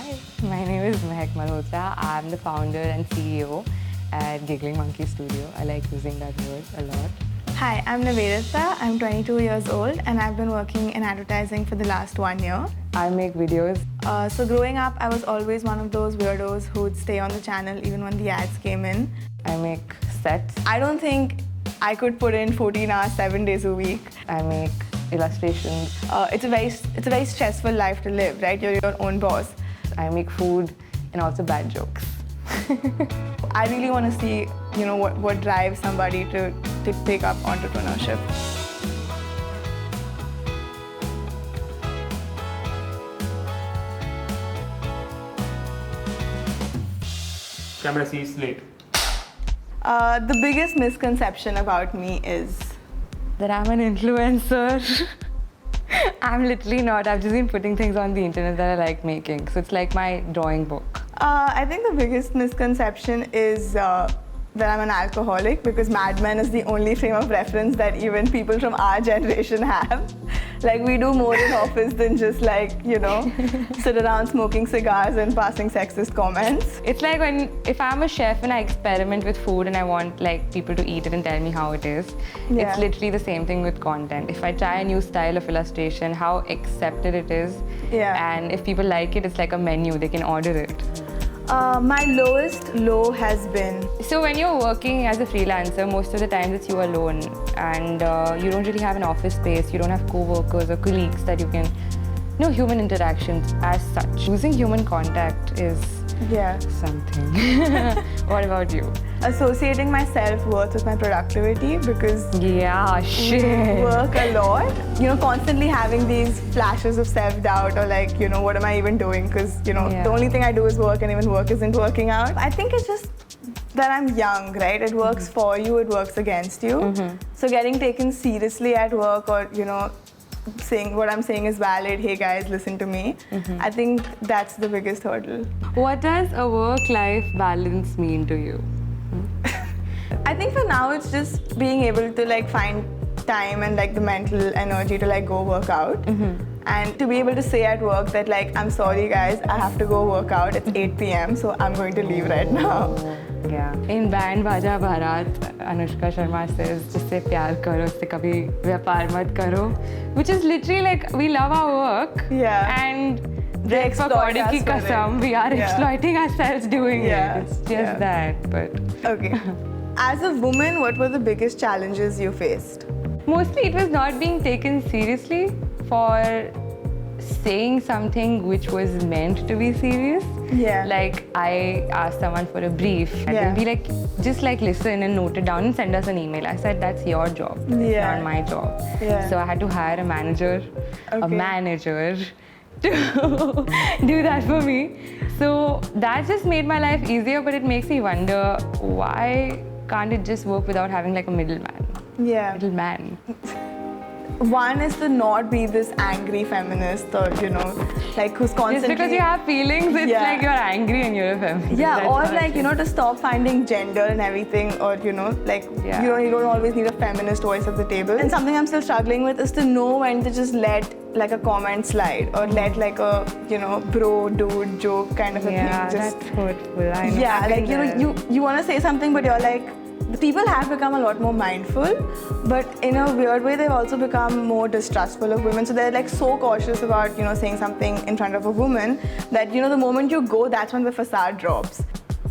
Hi, my name is Mehak Malhotra. I'm the founder and CEO at Giggling Monkey Studio. I like using that word a lot. Hi, I'm Nivedita. I'm 22 years old and I've been working in advertising for the last 1 year. I make videos. So growing up, I was always one of those weirdos who would stay on the channel even when the ads came in. I make sets. I don't think I could put in 14 hours, 7 days a week. I make illustrations. It's a very stressful life to live, right? You're your own boss. I make food and also bad jokes. I really want to see, what drives somebody to take up entrepreneurship. Camera C slate. The biggest misconception about me is That I'm an influencer. I'm literally not. I've just been putting things on the internet that I like making. So it's like my drawing book. I think the biggest misconception is that I'm an alcoholic, because Mad Men is the only frame of reference that even people from our generation have. Like, we do more in office than just sit around smoking cigars and passing sexist comments. It's like if I'm a chef and I experiment with food and I want people to eat it and tell me how it is. Yeah. It's literally the same thing with content. If I try a new style of illustration, how accepted it is. Yeah. And if people like it, it's like a menu, they can order it. My lowest low has been... So when you're working as a freelancer, most of the time it's you alone, and you don't really have an office space, you don't have co-workers or colleagues that you can, human interactions as such. Losing human contact is something. What about you? Associating my self-worth with my productivity, because Yeah, we work a lot. Constantly having these flashes of self-doubt or what am I even doing? Because, the only thing I do is work, and even work isn't working out. I think it's just that I'm young, right? It works for you, it works against you. So getting taken seriously at work, or, saying what I'm saying is valid, hey guys, listen to me. I think that's the biggest hurdle. What does a work-life balance mean to you? I think for now it's just being able to find time and the mental energy to go work out. And to be able to say at work that I'm sorry guys, I have to go work out. It's 8 p.m. so I'm going to leave right now. Yeah. In Band Baja Bharat, Anushka Sharma says, "Jisse pyar karo, usse kabhi vyapar mat karo," which is literally we love our work. Yeah. And They for exploit Gaudiya us ki for it. kasam, we are Yeah. exploiting ourselves doing Yeah. it. It's just that. But Okay. As a woman, what were the biggest challenges you faced? mostly it was not being taken seriously for saying something which was meant to be serious. Yeah. Like, I asked someone for a brief, and Yeah. they'll be just listen and note it down and send us an email. I said, that's your job, Yeah. not my job. Yeah. So I had to hire a manager to do that for me. So that just made my life easier, but it makes me wonder, why can't it just work without having a middleman? Yeah. Middleman. One is to not be this angry feminist, or who's constantly... Just because you have feelings, it's Yeah. like you're angry and you're a feminist. Yeah, That's or how it is. to stop finding gender and everything, or you don't always need a feminist voice at the table. And something I'm still struggling with is to know when to just let a comment slide, or let a bro dude joke kind of a Yeah, thing. Just that's hurtful. I know. yeah, I've been there. you want to say something, but you're the people have become a lot more mindful, but in a weird way they've also become more distrustful of women. So they're so cautious about saying something in front of a woman that the moment you go, that's when the facade drops.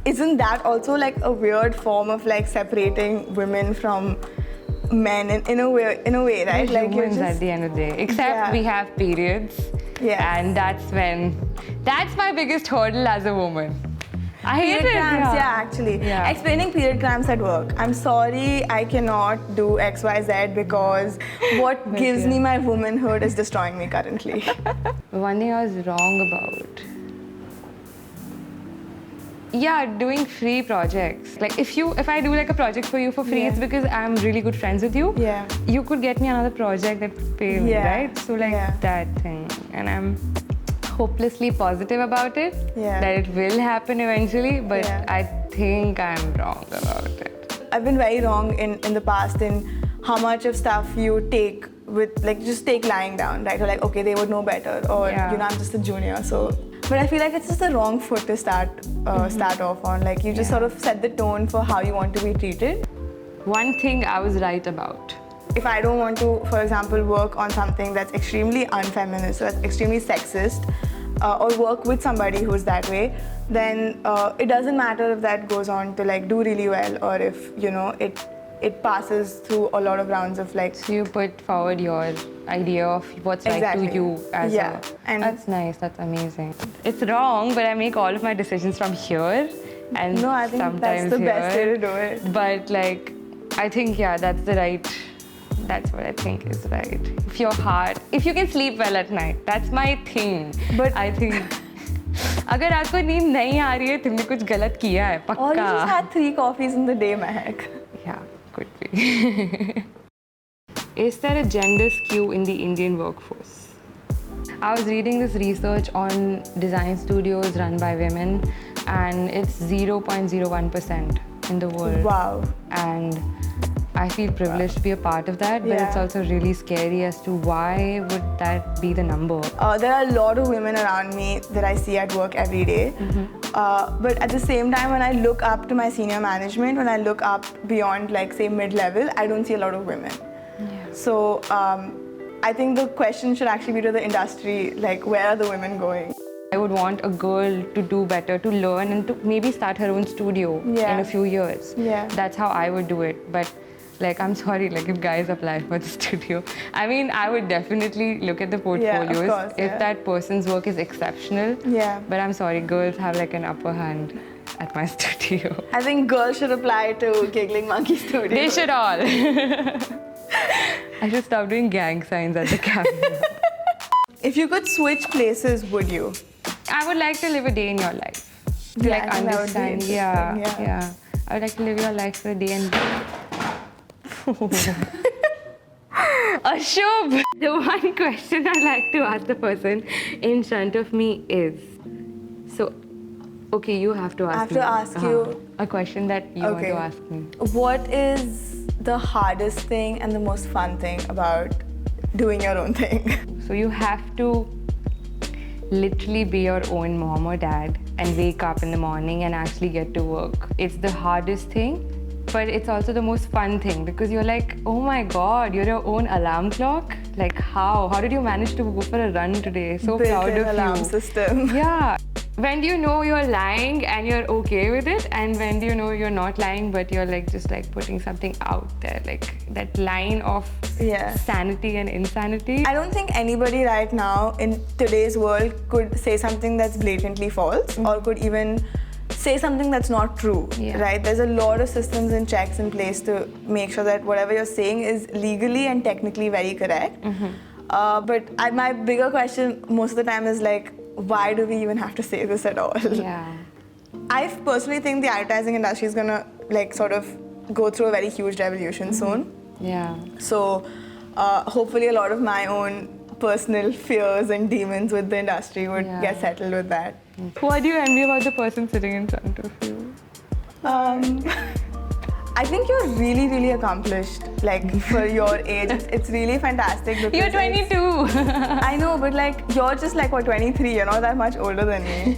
Isn't that also a weird form of separating women from men in a way, right? We're humans at the end of the day. Except we have periods. Yes. And that's my biggest hurdle as a woman. I hate Period it. cramps, actually. Yeah. Explaining period cramps at work. I'm sorry, I cannot do XYZ because what gives me my womanhood is destroying me currently. One thing I was wrong about. Yeah, doing free projects. If I do a project for you for free, it's because I'm really good friends with you. Yeah. You could get me another project that pay me, Yeah. right? So that thing. And I'm hopelessly positive about it. Yeah. That it will happen eventually, but Yeah. I think I'm wrong about it. I've been very wrong in the past in how much of stuff you take with just take lying down, right? Or okay, they would know better, or Yeah. I'm just a junior, so But I feel like it's just the wrong foot to start off on. Like you just sort of set the tone for how you want to be treated. One thing I was right about. If I don't want to, for example, work on something that's extremely unfeminist, so that's extremely sexist, or work with somebody who's that way, then it doesn't matter if that goes on to like do really well, or if it passes through a lot of rounds of like. So you put forward your idea of what's Exactly. right to you as And that's nice, that's amazing. It's wrong, but I make all of my decisions from here, and no, I think sometimes that's the here. best way to do it. But like, I think that's the right. That's what I think is right. If your heart, if you can sleep well at night, that's my thing. But I think, अगर रात को नींद नहीं आ रही है, तुमने कुछ गलत किया है, पक्का. Or you just had 3 coffees in the day, Mehak. Yeah, could be. Is there a gender skew in the Indian workforce? I was reading this research on design studios run by women, and it's 0.01% in the world. Wow. And I feel privileged to be a part of that, but it's also really scary as to why would that be the number. There are a lot of women around me that I see at work every day. But at the same time, when I look up to my senior management, when I look up beyond like say mid-level, I don't see a lot of women. So I think the question should actually be to the industry, like where are the women going? I would want a girl to do better, to learn and to maybe start her own studio in a few years. That's how I would do it. But like, I'm sorry, like if guys apply for the studio, I mean, I would definitely look at the portfolios of course, if that person's work is exceptional. But I'm sorry, girls have like an upper hand at my studio. I think girls should apply to Giggling Monkey Studio. They should all. I should stop doing gang signs at the camera. If you could switch places, would you? I would like to live a day in your life. To like I think that would be understand. interesting, I would like to live your life for a day and Ashub! The one question I like to ask the person in front of me is, so, okay, you have to ask me. I have to ask you a question that you want to ask me. What is the hardest thing and the most fun thing about doing your own thing? So you have to literally be your own mom or dad and wake up in the morning and actually get to work. It's the hardest thing, but it's also the most fun thing because you're like, oh my God, you're your own alarm clock? Like how? How did you manage to go for a run today? So proud of you. Built-in alarm system. Yeah. When do you know you're lying and you're okay with it? And when do you know you're not lying but you're like just like putting something out there? Like that line of sanity and insanity. I don't think anybody right now in today's world could say something that's blatantly false or could even say something that's not true, right? There's a lot of systems and checks in place to make sure that whatever you're saying is legally and technically very correct. But my bigger question most of the time is like, why do we even have to say this at all? I personally think the advertising industry is gonna like sort of go through a very huge revolution soon. So hopefully a lot of my own personal fears and demons with the industry would get settled with that. What do you envy about the person sitting in front of you? I think you're really, really accomplished. Like for your age, it's really fantastic. You're 22. I know, but like you're just like what 23. You're not that much older than me.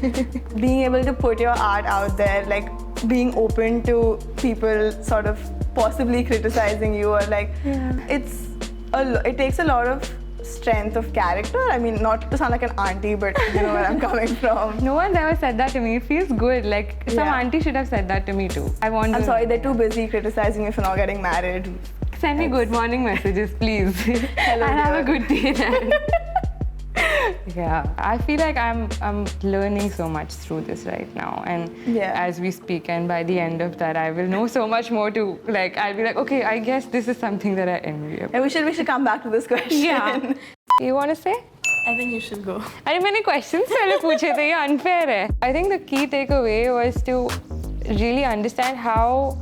Being able to put your art out there, like being open to people sort of possibly criticizing you, or like it takes a lot of strength of character. I mean, not to sound like an auntie, but you know where I'm coming from. No one's ever said that to me. It feels good. Like some auntie should have said that to me too. I'm sorry, they're too busy criticizing me for not getting married. Send me good morning messages, please. Hello, and have a good day then. I feel like I'm learning so much through this right now, and as we speak, and by the end of that, I will know so much more to like. I'll be like, okay, I guess this is something that I envy about. We should come back to this question. You want to say? I think you should go. I mean, questions पहले पूछे थे, ये unfair है. I think the key takeaway was to really understand how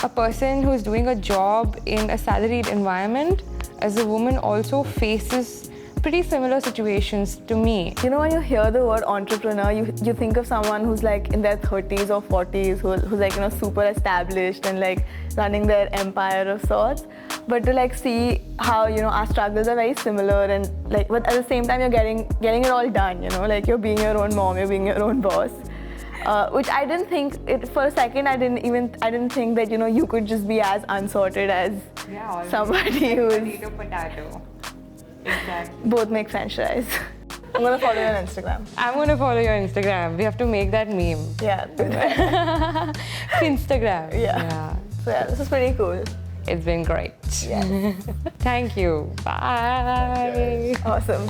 a person who's doing a job in a salaried environment as a woman also faces pretty similar situations to me. You know, when you hear the word entrepreneur, you think of someone who's like in their 30s or 40s, who's like, you know, super established and like running their empire of sorts. but to like see how, you know, our struggles are very similar, and like, but at the same time you're getting it all done, you know, like you're being your own mom, you're being your own boss. Which I didn't think it for a second. I didn't think that, you know, you could just be as unsorted as somebody who's potato. Exactly. both make French fries. I'm gonna follow you on Instagram. I'm gonna follow your Instagram. We have to make that meme. Yeah. Instagram. Yeah. So yeah, this is pretty cool. It's been great. Yeah. Thank you. Bye. Awesome.